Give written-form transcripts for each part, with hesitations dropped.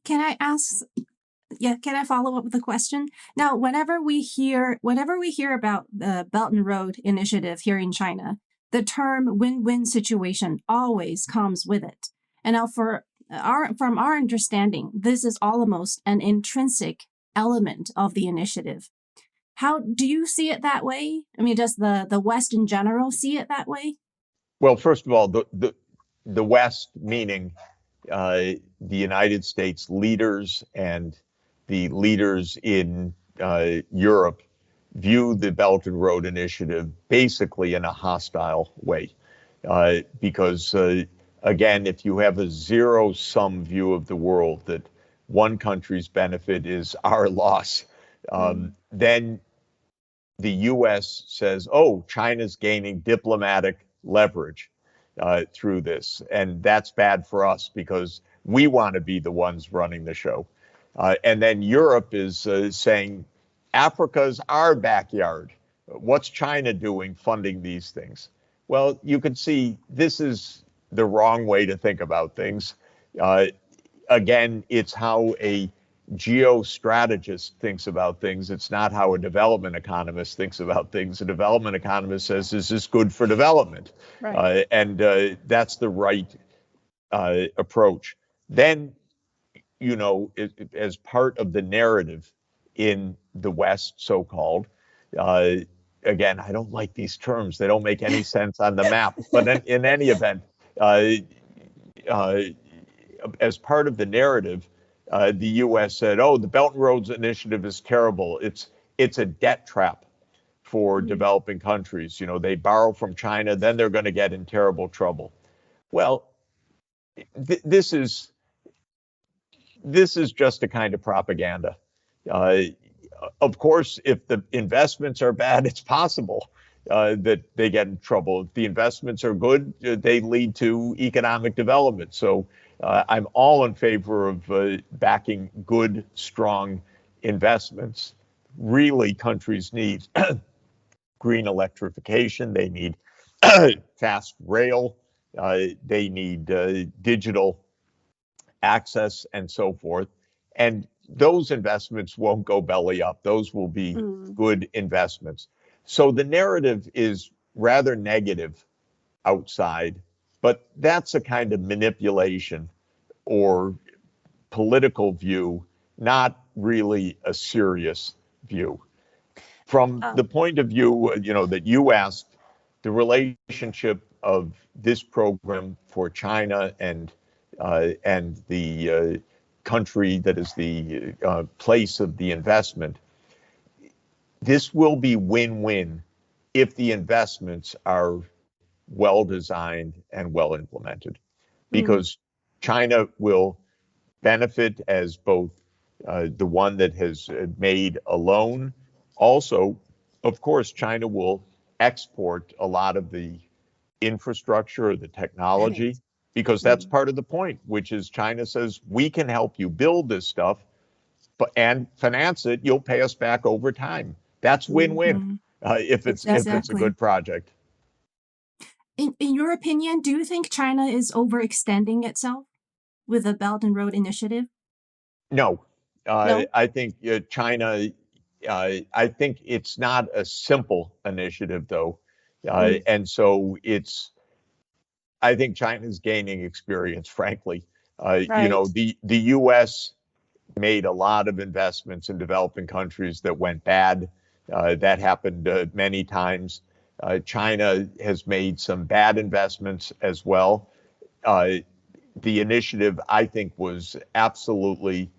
Can I ask? Yeah, can I follow up with a question? Now, whenever we hear about the Belt and Road Initiative here in China, the term win-win situation always comes with it. And now from our understanding, this is almost an intrinsic element of the initiative. How do you see it that way? I mean, does the West in general see it that way? Well, first of all, the West, meaning the United States leaders and the leaders in Europe, view the Belt and Road Initiative basically in a hostile way. Because, again, if you have a zero-sum view of the world, that one country's benefit is our loss, then the U.S. says, oh, China's gaining diplomatic leverage through this. And that's bad for us because we want to be the ones running the show. And then Europe is saying, Africa's our backyard. What's China doing funding these things? Well, you can see this is the wrong way to think about things. Again, it's how a geostrategist thinks about things. It's not how a development economist thinks about things. A development economist says, is this good for development? Right. And that's the right approach. Then, as part of the narrative in the West, so-called, again, I don't like these terms. They don't make any sense on the map. But in any event, as part of the narrative, the U.S. said, "Oh, the Belt and Roads Initiative is terrible. It's a debt trap for developing countries. They borrow from China, then they're going to get in terrible trouble." Well, this is just a kind of propaganda. Of course, if the investments are bad, it's possible that they get in trouble. If the investments are good, they lead to economic development. So I'm all in favor of backing good, strong investments. Really, countries need green electrification. They need fast rail. They need digital access and so forth. And those investments won't go belly up. Those will be good investments. So the narrative is rather negative outside, but that's a kind of manipulation or political view, not really a serious view. From the point of view, that you asked, the relationship of this program for China and the country that is the place of the investment, this will be win-win if the investments are well designed and well implemented, because China will benefit as both the one that has made a loan. Also, of course, China will export a lot of the infrastructure or the technology, because that's part of the point, which is China says, we can help you build this stuff and finance it. You'll pay us back over time. That's win-win if it's a good project. In your opinion, do you think China is overextending itself with the Belt and Road Initiative? No. No? I think China, I think it's not a simple initiative, though. And so I think China's gaining experience, frankly. The U.S. made a lot of investments in developing countries that went bad. That happened many times. China has made some bad investments as well. The initiative, I think, was absolutely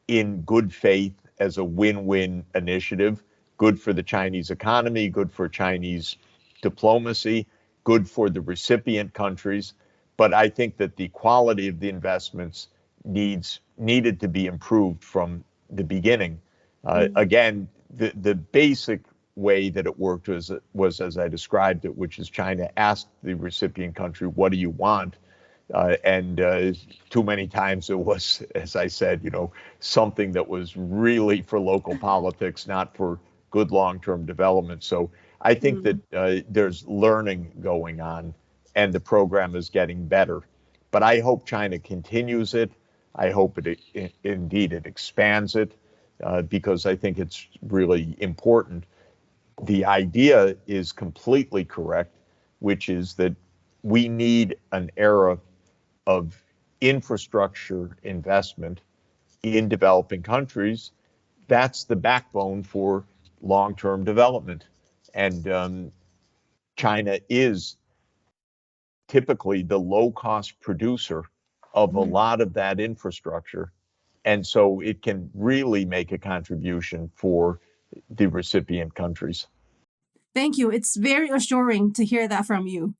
in good faith as a win-win initiative, good for the Chinese economy, good for Chinese diplomacy, good for the recipient countries. But I think that the quality of the investments needed to be improved from the beginning. Again, the basic way that it worked was as I described it, which is China asked the recipient country, what do you want? And too many times it was, as I said, something that was really for local politics, not for good long-term development. So I think that there's learning going on and the program is getting better. But I hope China continues it. I hope indeed it expands it because I think it's really important. The idea is completely correct, which is that we need an era of infrastructure investment in developing countries. That's the backbone for long-term development. And China is typically the low-cost producer of a lot of that infrastructure. And so it can really make a contribution for the recipient countries. Thank you. It's very assuring to hear that from you.